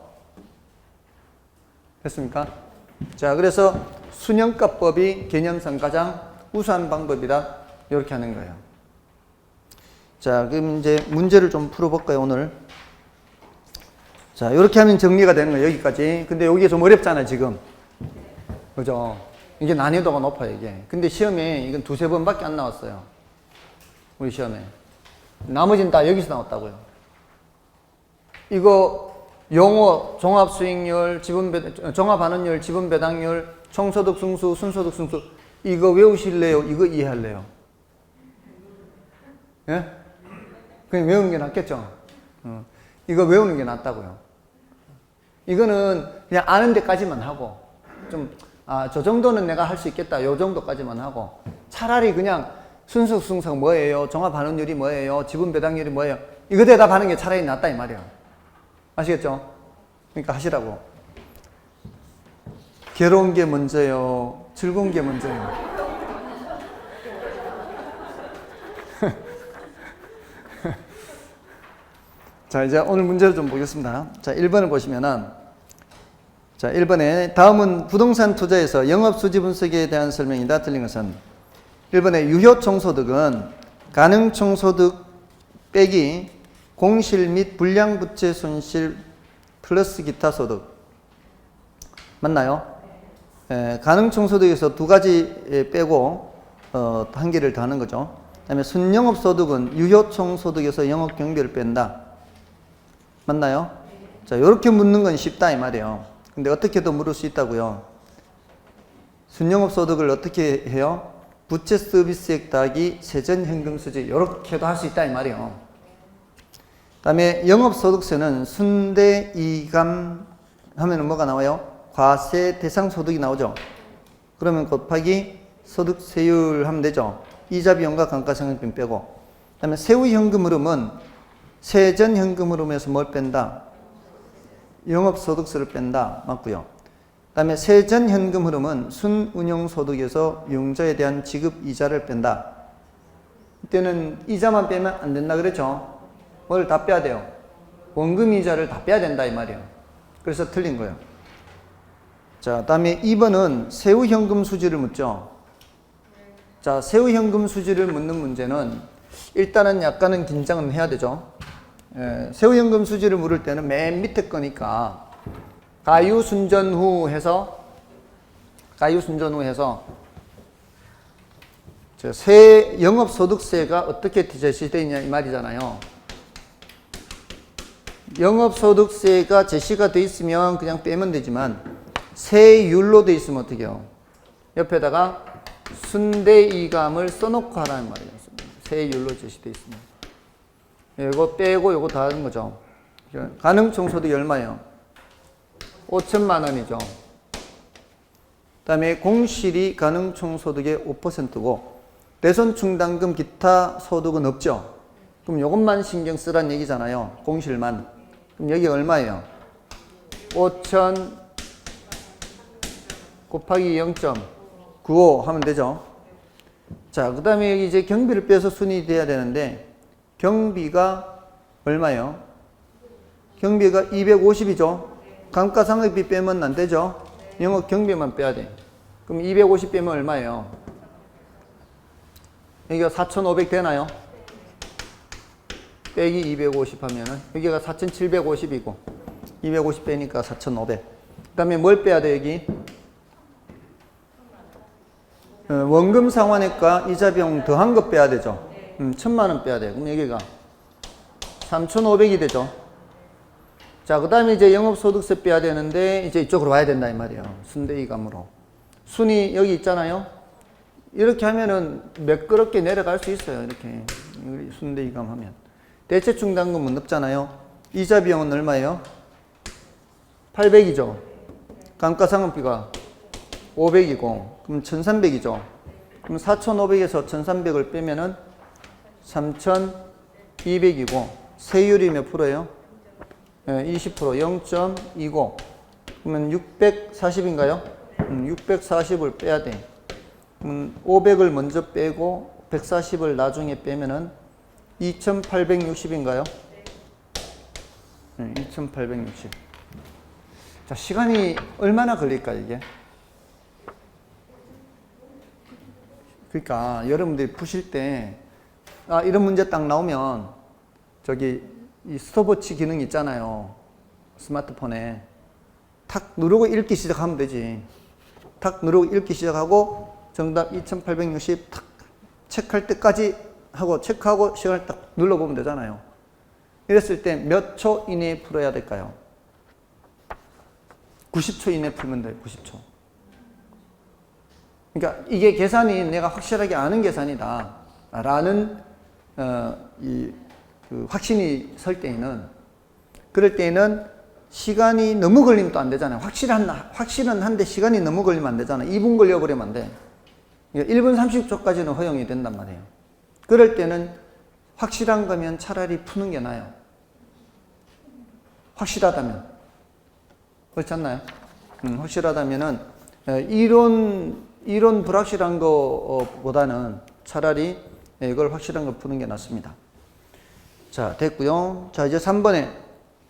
됐습니까? 자, 그래서 순형가법이 개념상 가장 우수한 방법이다. 이렇게 하는 거예요. 자, 그럼 이제 문제를 좀 풀어볼까요, 오늘? 자, 이렇게 하면 정리가 되는 거예요, 여기까지. 근데 여기가 좀 어렵잖아요, 지금. 그죠? 이게 난이도가 높아요, 이게. 근데 시험에 이건 두세 번밖에 안 나왔어요. 우리 시험에. 나머지는 다 여기서 나왔다고요. 이거 용어, 종합수익률, 종합반환율, 지분배당률, 총소득 승수, 순소득 승수. 이거 외우실래요? 이거 이해할래요? 예? 그냥 외우는 게 낫겠죠? 이거 외우는 게 낫다고요. 이거는 그냥 아는 데까지만 하고, 저 정도는 내가 할 수 있겠다. 요 정도까지만 하고, 차라리 그냥 순수승수가 뭐예요? 종합반환율이 뭐예요? 지분배당률이 뭐예요? 이거 대답하는 게 차라리 낫다, 이 말이야. 아시겠죠? 그러니까 하시라고. 괴로운 게 먼저요? 즐거운 게 먼저요? 자, 이제 오늘 문제를 좀 보겠습니다. 자, 1번을 보시면은, 자, 1번에 다음은 부동산 투자에서 영업수지 분석에 대한 설명이다. 틀린 것은 1번에 유효총소득은 가능총소득 빼기 공실 및 불량부채 손실 플러스 기타 소득. 맞나요? 가능총소득에서 두 가지 빼고 한 개를 더 하는 거죠. 그 다음에 순영업소득은 유효총소득에서 영업경비를 뺀다. 맞나요? 자, 이렇게 묻는 건 쉽다 이 말이에요. 근데 어떻게도 물을 수 있다고요. 순영업소득을 어떻게 해요? 부채 서비스액 더하기 세전현금수지, 이렇게도 할 수 있다 이 말이에요. 그 다음에 영업소득세는 순대이감 하면 뭐가 나와요? 과세 대상 소득이 나오죠. 그러면 곱하기 소득세율 하면 되죠. 이자 비용과 감가상각비 빼고. 그 다음에 세후현금 흐름은 세전현금 흐름에서 뭘 뺀다? 영업소득세를 뺀다. 맞고요. 그 다음에 세전현금 흐름은 순운용소득에서 용자에 대한 지급 이자를 뺀다. 이때는 이자만 빼면 안 된다 그랬죠. 뭘 다 빼야 돼요? 원금 이자를 다 빼야 된다 이 말이에요. 그래서 틀린 거예요. 자, 다음에 2번은 세후현금 수지를 묻죠. 자, 세후현금 수지를 묻는 문제는 일단은 약간은 긴장은 해야 되죠. 세후현금 수지를 물을 때는 맨 밑에 거니까 가유순전 후 해서 영업소득세가 어떻게 제시되어 있냐 이 말이잖아요. 영업소득세가 제시가 되어 있으면 그냥 빼면 되지만 세율로 되어 있으면 어떻게 해요? 옆에다가 순대이감을 써놓고 하라는 말이에요. 세율로 제시되어 있습니다. 이거 빼고 이거 다 하는 거죠. 가능총소득이 얼마예요? 5천만 원이죠. 그 다음에 공실이 가능총소득의 5%고 대손충당금 기타 소득은 없죠. 그럼 이것만 신경 쓰란 얘기잖아요. 공실만. 그럼 여기 얼마예요? 5천 곱하기 0.95 하면 되죠. 자, 그 다음에 여기 이제 경비를 빼서 순이 돼야 되는데 경비가 얼마예요? 경비가 250이죠. 감가상각비 빼면 안 되죠. 영업 경비만 빼야 돼. 그럼 250 빼면 얼마예요? 여기가 4,500 되나요? 빼기 250 하면은 여기가 4,750이고 250 빼니까 4,500. 그 다음에 뭘 빼야 돼 여기? 원금 상환액과 이자 비용 더한 거 빼야 되죠. 1,000만 원 빼야 돼. 그럼 여기가 3,500이 되죠. 자, 그 다음에 이제 영업소득세 빼야 되는데 이제 이쪽으로 와야 된다 이 말이에요. 순대이감으로. 순이 여기 있잖아요. 이렇게 하면은 매끄럽게 내려갈 수 있어요. 이렇게 순대이감 하면. 대체충당금은 없잖아요. 이자 비용은 얼마예요? 800이죠. 감가상각비가 500이고 그럼 1300이죠. 그럼 4500에서 1300을 빼면은 3200이고 세율이 몇 프로예요? 20%, 0.25. 그러면 640인가요? 640을 빼야 돼. 그럼 500을 먼저 빼고 140을 나중에 빼면은 2860인가요? 2860. 자, 시간이 얼마나 걸릴까 이게? 그러니까 여러분들이 푸실 때 이런 문제 딱 나오면 저기 이 스톱워치 기능 있잖아요. 스마트폰에 탁 누르고 읽기 시작하면 되지. 탁 누르고 읽기 시작하고 정답 2860 탁 체크할 때까지 하고 체크하고 시간을 딱 눌러보면 되잖아요. 이랬을 때 몇 초 이내에 풀어야 될까요? 90초 이내에 풀면 돼요. 90초. 그러니까 이게 계산이 내가 확실하게 아는 계산이다 라는 그 확신이 설 때에는, 그럴 때에는 시간이 너무 걸리면 또 안 되잖아요. 확실은 한데 시간이 너무 걸리면 안 되잖아요. 2분 걸려버리면 안 돼. 1분 30초까지는 허용이 된단 말이에요. 그럴 때는 확실한 거면 차라리 푸는 게 나아요. 확실하다면. 그렇지 않나요? 확실하다면은 이론 불확실한 거보다는 차라리 이걸 확실한 걸 푸는 게 낫습니다. 자, 됐고요. 자, 이제 3번에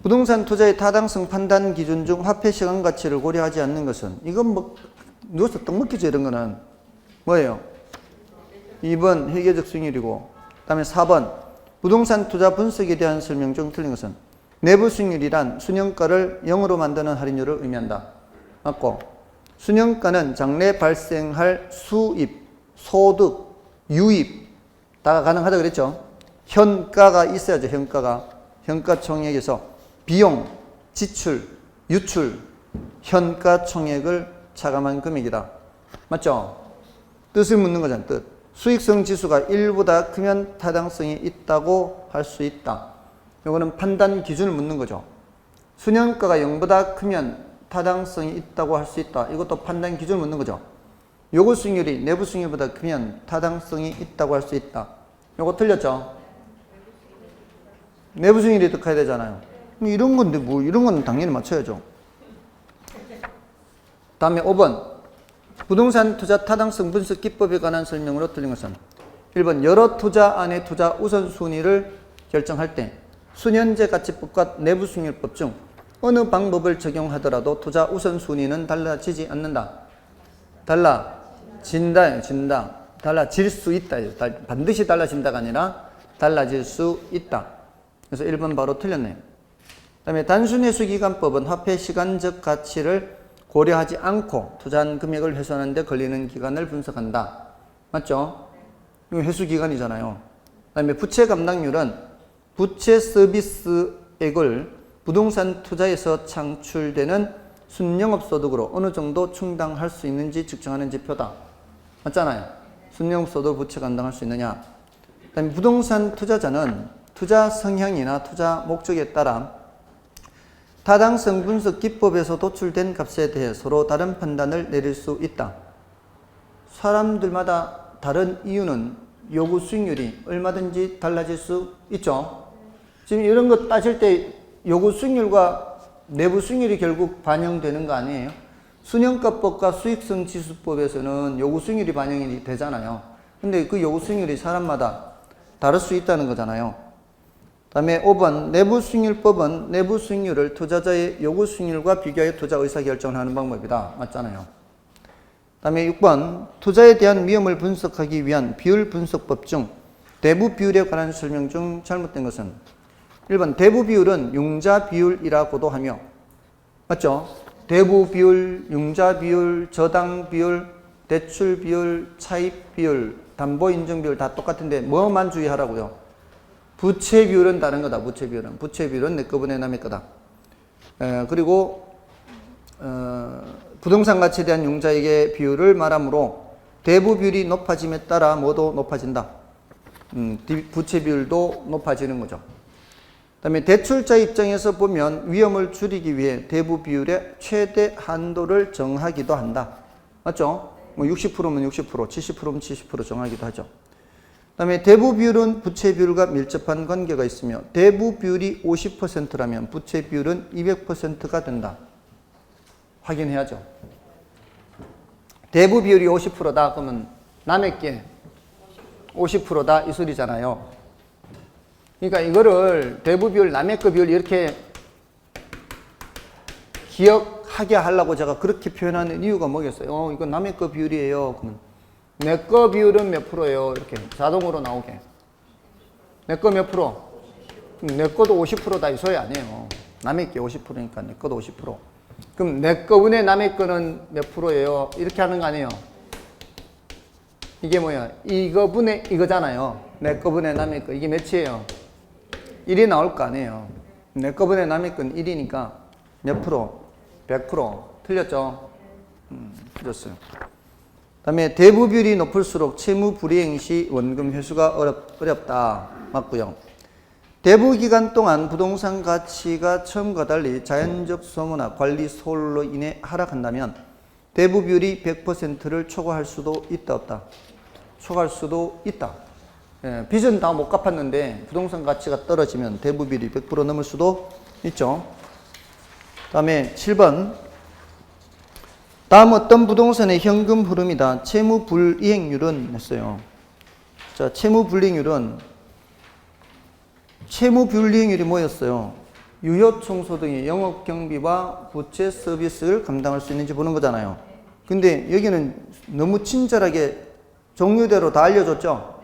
부동산 투자의 타당성 판단 기준 중 화폐 시간 가치를 고려하지 않는 것은, 이건 뭐 누워서 떡 먹기죠. 이런 거는 뭐예요? 2번 회계적 수익률이고, 그 다음에 4번 부동산 투자 분석에 대한 설명 중 틀린 것은 내부 수익률이란 순영가를 0으로 만드는 할인율을 의미한다. 맞고, 순영가는 장래 발생할 수입, 소득, 유입 다 가능하다 그랬죠. 현가가 있어야죠. 현가총액에서 비용, 지출, 유출, 현가총액을 차감한 금액이다. 맞죠? 뜻을 묻는 거잖아요. 뜻. 수익성 지수가 1보다 크면 타당성이 있다고 할 수 있다. 이거는 판단 기준을 묻는 거죠. 순영가가 0보다 크면 타당성이 있다고 할 수 있다. 이것도 판단 기준을 묻는 거죠. 요구 수익률이 내부 수익률보다 크면 타당성이 있다고 할 수 있다. 요거 틀렸죠? 내부 수익률이 더 커야 되잖아요. 이런 건데 뭐 이런 건 당연히 맞춰야죠. 다음에 5번 부동산 투자 타당성 분석 기법에 관한 설명으로 틀린 것은 1번 여러 투자 안의 투자 우선순위를 결정할 때 순현재 가치법과 내부 수익률법 중 어느 방법을 적용하더라도 투자 우선순위는 달라지지 않는다. 달라질 수 있다. 반드시 달라진다가 아니라 달라질 수 있다. 그래서 1번 바로 틀렸네요. 그 다음에 단순회수기간법은 화폐 시간적 가치를 고려하지 않고 투자한 금액을 회수하는 데 걸리는 기간을 분석한다. 맞죠? 이거 회수기간이잖아요. 그 다음에 부채 감당률은 부채 서비스액을 부동산 투자에서 창출되는 순영업소득으로 어느 정도 충당할 수 있는지 측정하는 지표다. 맞잖아요. 순영업소득 부채 감당할 수 있느냐. 그 다음에 부동산 투자자는 투자 성향이나 투자 목적에 따라 타당성 분석 기법에서 도출된 값에 대해 서로 다른 판단을 내릴 수 있다. 사람들마다 다른 이유는 요구 수익률이 얼마든지 달라질 수 있죠. 지금 이런 거 따질 때 요구 수익률과 내부 수익률이 결국 반영되는 거 아니에요? 순영가법과 수익성 지수법에서는 요구 수익률이 반영이 되잖아요. 근데 그 요구 수익률이 사람마다 다를 수 있다는 거잖아요. 다음에 5번 내부 수익률법은 내부 수익률을 투자자의 요구 수익률과 비교해 투자 의사결정을 하는 방법이다. 맞잖아요. 다음에 6번 투자에 대한 위험을 분석하기 위한 비율 분석법 중 대부 비율에 관한 설명 중 잘못된 것은 1번 대부 비율은 융자 비율이라고도 하며, 맞죠? 대부 비율, 융자 비율, 저당 비율, 대출 비율, 차입 비율, 담보 인정 비율 다 똑같은데 뭐만 주의하라고요? 부채 비율은 다른 거다. 부채 비율은 내 거보다 남의 거다. 그리고 부동산 가치에 대한 융자액의 비율을 말하므로 대부 비율이 높아짐에 따라 뭐도 높아진다. 부채 비율도 높아지는 거죠. 그다음에 대출자 입장에서 보면 위험을 줄이기 위해 대부 비율의 최대 한도를 정하기도 한다. 맞죠? 뭐 60%면 60%, 70%면 70% 정하기도 하죠. 그 다음에 대부 비율은 부채 비율과 밀접한 관계가 있으며 대부 비율이 50%라면 부채 비율은 200%가 된다. 확인해야죠. 대부 비율이 50%다 그러면 남의 게 50%다 이 소리잖아요. 그러니까 이거를 대부 비율, 남의 거 비율 이렇게 기억하게 하려고 제가 그렇게 표현하는 이유가 뭐겠어요? 이건 남의 거 비율이에요. 그러면 내 거 비율은 몇 프로예요? 이렇게 자동으로 나오게. 내 거 몇 프로? 내 거도 50%다 이 소리 아니에요. 남의 게 50%니까 내 거도 50%. 그럼 내 거분의 남의 거는 몇 프로예요? 이렇게 하는 거 아니에요? 이게 뭐야? 이거분의 이거잖아요. 내 거분의 남의 거. 이게 몇이에요? 1이 나올 거 아니에요. 내 거분의 남의 건 1이니까 몇 프로? 100%. 틀렸죠? 틀렸어요. 다음에 대부 비율이 높을수록 채무 불이행 시 원금 회수가 어렵다. 맞고요. 대부 기간 동안 부동산 가치가 처음과 달리 자연적 소모나 관리 소홀로 인해 하락한다면 대부 비율이 100%를 초과할 수도 있다 없다. 초과할 수도 있다. 예, 빚은 다 못 갚았는데 부동산 가치가 떨어지면 대부 비율이 100% 넘을 수도 있죠. 다음에 7번. 다음 어떤 부동산의 현금 흐름이다. 채무 불이행률은 했어요. 자, 채무 불이행률은 채무 불이행률이 뭐였어요? 유효 청소 등의 영업 경비와 부채 서비스를 감당할 수 있는지 보는 거잖아요. 근데 여기는 너무 친절하게 종류대로 다 알려줬죠?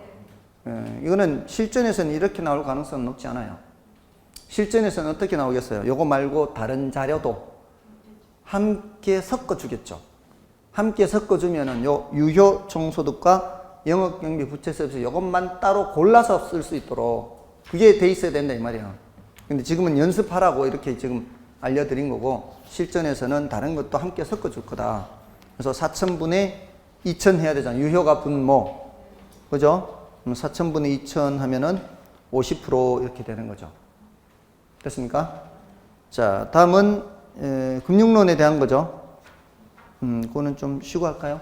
예, 이거는 실전에서는 이렇게 나올 가능성은 높지 않아요. 실전에서는 어떻게 나오겠어요? 요거 말고 다른 자료도 함께 섞어주겠죠. 함께 섞어주면은 요 유효 총소득과 영업경비 부채 서비스 이것만 따로 골라서 쓸 수 있도록 그게 돼 있어야 된다 이 말이에요. 근데 지금은 연습하라고 이렇게 지금 알려드린 거고 실전에서는 다른 것도 함께 섞어줄 거다. 그래서 4,000분의 2,000 해야 되잖아요. 유효가 분모. 그죠? 그럼 4,000분의 2,000 하면은 50% 이렇게 되는 거죠. 됐습니까? 자, 다음은 금융론에 대한 거죠. 그거는 좀 쉬고 할까요?